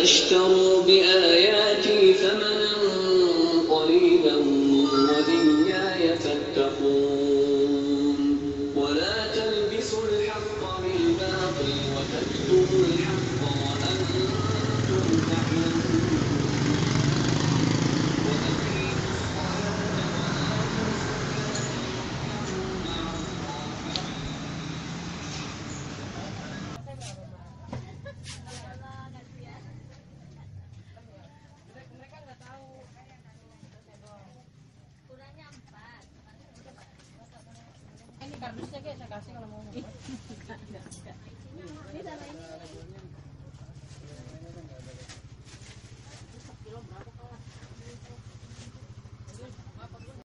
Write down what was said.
فاشتروا بآياتي ثمنا قليلا وإياي فاتقون ولا تلبسوا الحق بالباطل وتكتموا الحق وأنتم تعلمون Ini kardusnya kayak saya kasih kalau mau. Ini sama ini.